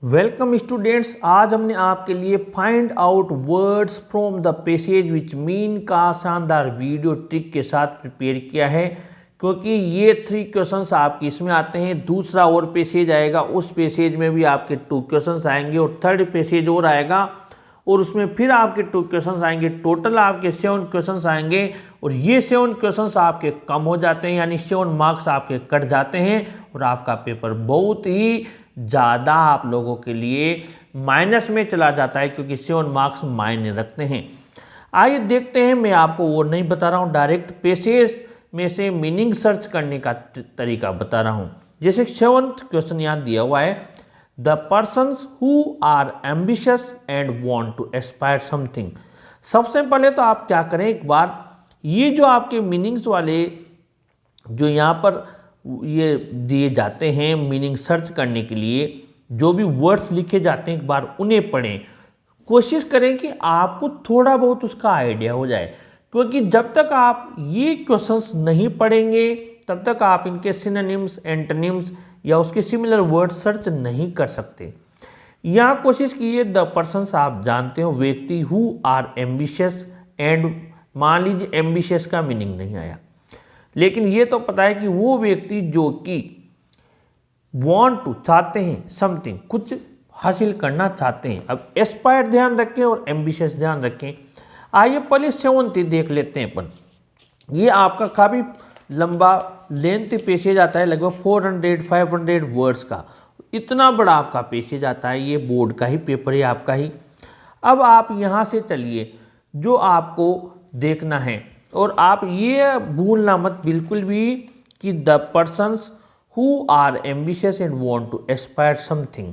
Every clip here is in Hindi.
वेलकम स्टूडेंट्स, आज हमने आपके लिए find out words from the passage which mean का शानदार वीडियो ट्रिक के साथ प्रिपेयर किया है। क्योंकि ये 3 क्वेश्चंस आपके इसमें आते हैं, दूसरा और पैसेज आएगा, उस पैसेज में भी आपके 2 क्वेश्चंस आएंगे और थर्ड पैसेज और आएगा और उसमें फिर आपके 2 क्वेश्चंस आएंगे। टोटल आपके 7 क्वेश्चंस आएंगे और ये 7 क्वेश्चंस आपके कम हो जाते हैं, यानी 7 मार्क्स आपके कट जाते हैं और आपका पेपर बहुत ही ज़्यादा आप लोगों के लिए माइनस में चला जाता है, क्योंकि 7 मार्क्स मायने रखते हैं। आइए देखते हैं, मैं आपको वो नहीं बता रहा हूँ, डायरेक्ट पैसेज में से मीनिंग सर्च करने का तरीका बता रहा हूँ। जैसे 7th क्वेश्चन यहाँ दिया हुआ है, the persons who are ambitious and want to aspire something. सबसे पहले तो आप क्या करें, एक बार ये जो आपके मीनिंग्स वाले जो यहाँ पर ये दिए जाते हैं मीनिंग सर्च करने के लिए, जो भी वर्ड्स लिखे जाते हैं एक बार उन्हें पढ़ें। कोशिश करें कि आपको थोड़ा बहुत उसका आइडिया हो जाए, क्योंकि जब तक आप ये क्वेश्चंस नहीं पढ़ेंगे तब तक आप इनके सिनोनिम्स, एंटोनिम्स या उसके सिमिलर वर्ड सर्च नहीं कर सकते। यहाँ कोशिश कीजिए, द पर्सन्स आप जानते हो व्यक्ति, हु आर एम्बिशियस एंड, मान लीजिए एम्बिशियस का मीनिंग नहीं आया, लेकिन ये तो पता है कि वो व्यक्ति जो कि वांट टू चाहते हैं समथिंग, कुछ हासिल करना चाहते हैं। अब एस्पायर ध्यान रखें और एम्बिशियस ध्यान रखें। आइए पहले 7th देख लेते हैं अपन। ये आपका काफ़ी लंबा लेंथ पैसेज आता है, लगभग 400-500 वर्ड्स का, इतना बड़ा आपका पैसेज आता है। ये बोर्ड का ही पेपर है, आपका ही। अब आप यहाँ से चलिए, जो आपको देखना है, और आप ये भूलना मत बिल्कुल भी कि the persons who are ambitious and want to aspire something.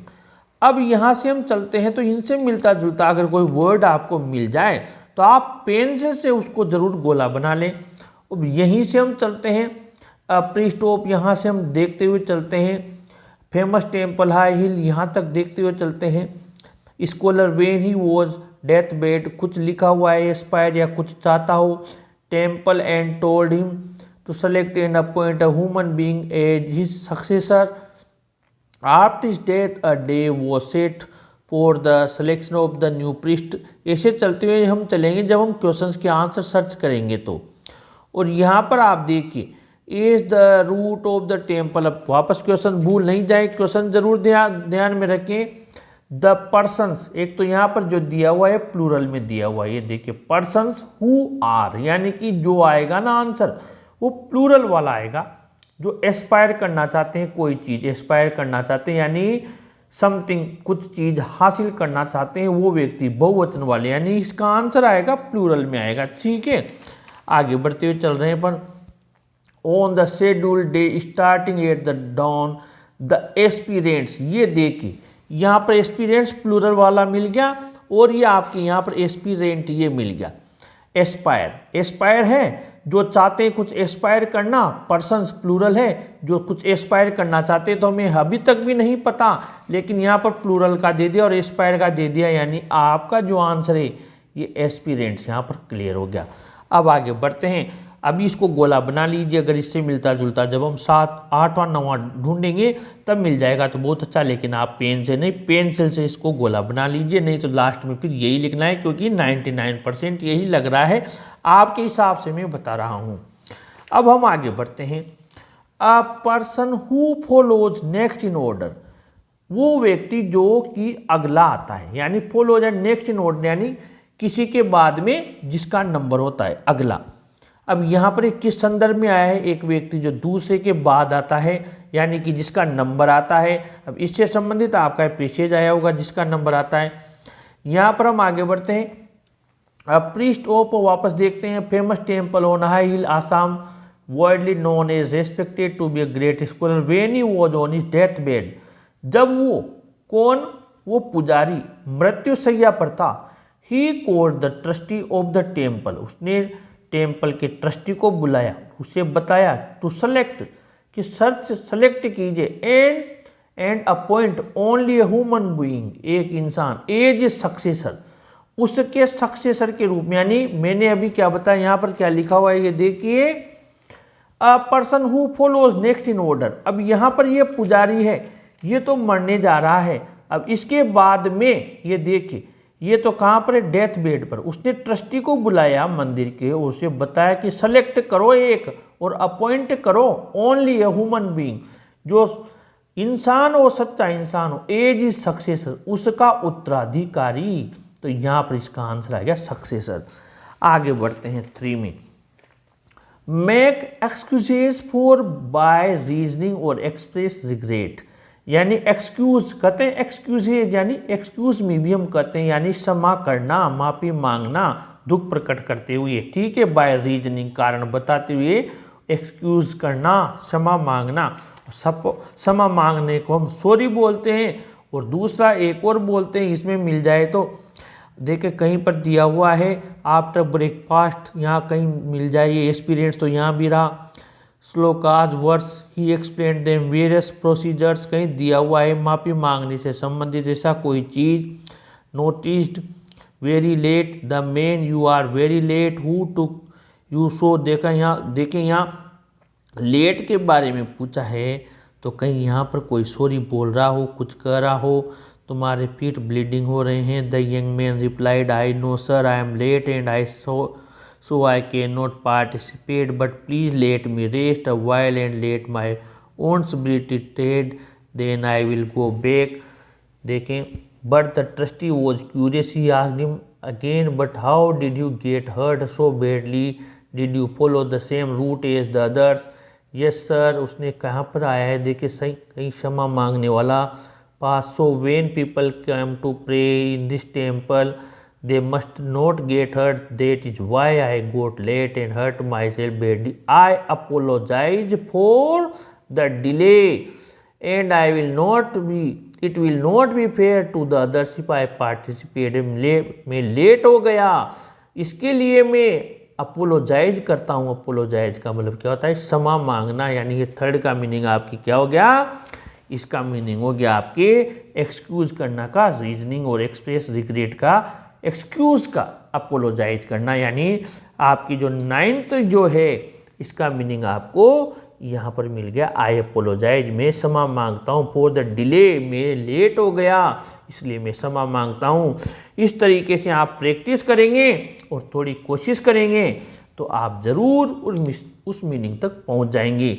अब यहाँ से हम चलते हैं, तो इनसे मिलता जुलता अगर कोई वर्ड आपको मिल जाए तो आप पेन से उसको ज़रूर गोला बना लें। अब यहीं से हम चलते हैं, प्री स्टॉप यहाँ से हम देखते हुए चलते हैं, फेमस टेम्पल, हाई हिल, यहाँ तक देखते हुए चलते हैं। Scholar when he was death bed, कुछ लिखा हुआ है एस्पायर या कुछ चाहता हो। Temple and told him to select and appoint a human being as his successor. After his death a day was set for the selection of the new priest. ऐसे चलते हुए हम चलेंगे जब हम क्वेश्चंस के आंसर सर्च करेंगे तो। और यहाँ पर आप देखिए, is the root of the temple. अब वापस क्वेश्चन भूल नहीं जाए, क्वेश्चन जरूर ध्यान में रखें। द पर्सन्स, एक तो यहाँ पर जो दिया हुआ है प्लूरल में दिया हुआ है, ये देखिए पर्सन्स हु आर, यानी कि जो आएगा ना आंसर वो प्लूरल वाला आएगा। जो एस्पायर करना चाहते हैं, कोई चीज़ एस्पायर करना चाहते हैं, यानी समथिंग, कुछ चीज़ हासिल करना चाहते हैं, वो व्यक्ति बहुवचन वाले, यानी इसका आंसर आएगा प्लूरल में आएगा। ठीक है, आगे बढ़ते हुए चल रहे हैं अपन। On the schedule day starting at the dawn the aspirants, ये देखिए यहाँ पर एस्पिरेंट्स प्लूरल वाला मिल गया और ये आपके यहाँ पर एस्पिरेंट ये मिल गया। एस्पायर, एस्पायर है जो चाहते हैं कुछ एस्पायर करना, पर्सन्स प्लूरल है जो कुछ एस्पायर करना चाहते हैं। तो हमें अभी तक भी नहीं पता, लेकिन यहाँ पर प्लूरल का दे दिया और एस्पायर का दे दिया, यानी आपका जो आंसर है ये एस्पिरेंट्स यहाँ पर क्लियर हो गया। अब आगे बढ़ते हैं, अभी इसको गोला बना लीजिए, अगर इससे मिलता जुलता जब हम 7, 8वां 9वां ढूंढेंगे तब मिल जाएगा तो बहुत अच्छा, लेकिन आप पेन से नहीं, पेंसिल से इसको गोला बना लीजिए, नहीं तो लास्ट में फिर यही लिखना है, क्योंकि 99% यही लग रहा है आपके हिसाब से मैं बता रहा हूँ। अब हम आगे बढ़ते हैं। A person who follows next in order, वो व्यक्ति जो कि अगला आता है, यानी follows and next in order, यानी किसी के बाद में जिसका नंबर होता है अगला। अब यहाँ पर एक किस संदर्भ में आया है, एक व्यक्ति जो दूसरे के बाद आता है, यानी कि जिसका नंबर आता है। अब इससे संबंधित आपका पैसेज आया होगा जिसका नंबर आता है। यहाँ पर हम आगे बढ़ते हैं। अब प्रीस्ट ऑफ, वापस देखते हैं, famous temple on high hill Assam, worldly known as respected to be a great scholar when he was on his death bed. जब वो कौन, वो पुजारी मृत्युशैया पर था। He called the trustee of the temple, उसने टेम्पल के ट्रस्टी को बुलाया, उसे बताया टू सेलेक्ट, कि सर्च सेलेक्ट कीजिए, and appoint only a human being, एक इंसान, एज ए सक्सेसर, उसके सक्सेसर के रूप में। यानी मैंने अभी क्या बताया, यहाँ पर क्या लिखा हुआ है ये देखिए, a person who follows next in order. अब यहाँ पर ये पुजारी है, ये तो मरने जा रहा है, अब इसके बाद में ये देखिए, ये तो कहाँ पर है, डेथ बेड पर। उसने ट्रस्टी को बुलाया मंदिर के, उसे बताया कि सेलेक्ट करो एक और अपॉइंट करो ओनली ए ह्यूमन बीइंग, जो इंसान हो, सच्चा इंसान हो, एज इज सक्सेसर, उसका उत्तराधिकारी। तो यहाँ पर इसका आंसर आ गया सक्सेसर। आगे बढ़ते हैं 3 में। Make excuses for by reasoning और एक्सप्रेस रिग्रेट, यानी एक्सक्यूज कहते हैं, एक्सक्यूजेज यानी एक्सक्यूज में भी हम कहते हैं, यानी क्षमा करना, माफी मांगना, दुख प्रकट करते हुए, ठीक है। बाय रीजनिंग कारण बताते हुए, एक्सक्यूज करना, क्षमा मांगना। क्षमा मांगने को हम सॉरी बोलते हैं, और दूसरा एक और बोलते हैं, इसमें मिल जाए तो देखिए कहीं पर दिया हुआ है आफ्टर ब्रेकफास्ट, यहाँ कहीं मिल जाए ये एक्सपीरियंस, तो यहाँ भी रहा। श्लोकाज वर्ड्स ही एक्सप्लेन देम वेरियस प्रोसीजर्स, कहीं दिया हुआ है माफी मांगने से संबंधित ऐसा कोई चीज। Noticed very late the man, you are very late, who took you so, देखा यहाँ, देखें यहाँ लेट के बारे में पूछा है, तो कहीं यहाँ पर कोई सॉरी बोल रहा हो, कुछ कह रहा हो, तुम्हारे फीट ब्लीडिंग हो रहे हैं। The young man replied, I know sir, I am late and I so I can not participate, but please let me rest a while and let my wounds be treated, then I will go back. देखें, but the trustee was curious, he asked him again, but how did you get hurt so badly, did you follow the same route as the others. Yes sir, उसने कहाँ पर आया है, देखिए सही कहीं क्षमा मांगने वाला पास। So when people come to pray in this temple they must not get hurt, that is why I got late and hurt myself badly, I apologize for the delay and I will not be, it will not be fair to the others if I participate. मैं लेट हो गया, इसके लिए मैं अपोलोजाइज करता हूँ। अपोलोजाइज का मतलब क्या होता है, क्षमा मांगना, यानी ये थर्ड का मीनिंग आपकी क्या हो गया, इसका मीनिंग हो गया आपके एक्सक्यूज करना का, रीजनिंग और एक्सप्रेस रिग्रेट का, एक्सक्यूज का अपोलोजाइज करना, यानी आपकी जो 9th जो है इसका मीनिंग आपको यहाँ पर मिल गया, आई अपोलोजाइज, मैं क्षमा मांगता हूँ, फॉर द डिले, मैं लेट हो गया इसलिए मैं क्षमा मांगता हूँ। इस तरीके से आप प्रैक्टिस करेंगे और थोड़ी कोशिश करेंगे तो आप ज़रूर उस मीनिंग तक पहुँच जाएंगे।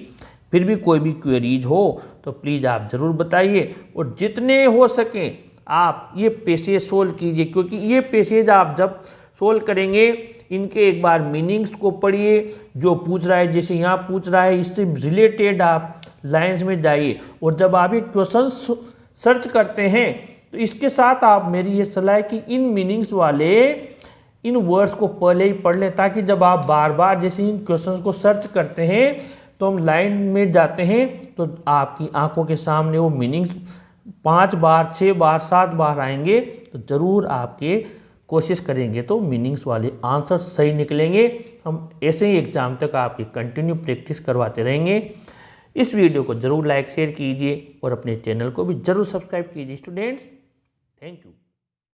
फिर भी कोई भी क्वेरीज हो तो प्लीज़ आप ज़रूर बताइए, और जितने हो सकें आप ये पैसेज सोल्व कीजिए, क्योंकि ये पैसेज आप जब सोल्व करेंगे इनके एक बार मीनिंग्स को पढ़िए, जो पूछ रहा है, जैसे यहाँ पूछ रहा है इससे रिलेटेड आप लाइंस में जाइए, और जब आप ये क्वेश्चन सर्च करते हैं तो इसके साथ आप, मेरी ये सलाह है कि इन मीनिंग्स वाले इन वर्ड्स को पहले ही पढ़ लें, ताकि जब आप बार बार जैसे इन क्वेश्चंस को सर्च करते हैं तो हम लाइन में जाते हैं तो आपकी आंखों के सामने वो मीनिंग्स 5 बार 6 बार 7 बार आएंगे, तो ज़रूर आपके कोशिश करेंगे तो मीनिंग्स वाले आंसर सही निकलेंगे। हम ऐसे ही एग्जाम तक आपकी कंटिन्यू प्रैक्टिस करवाते रहेंगे। इस वीडियो को ज़रूर लाइक शेयर कीजिए और अपने चैनल को भी ज़रूर सब्सक्राइब कीजिए स्टूडेंट्स। Thank you.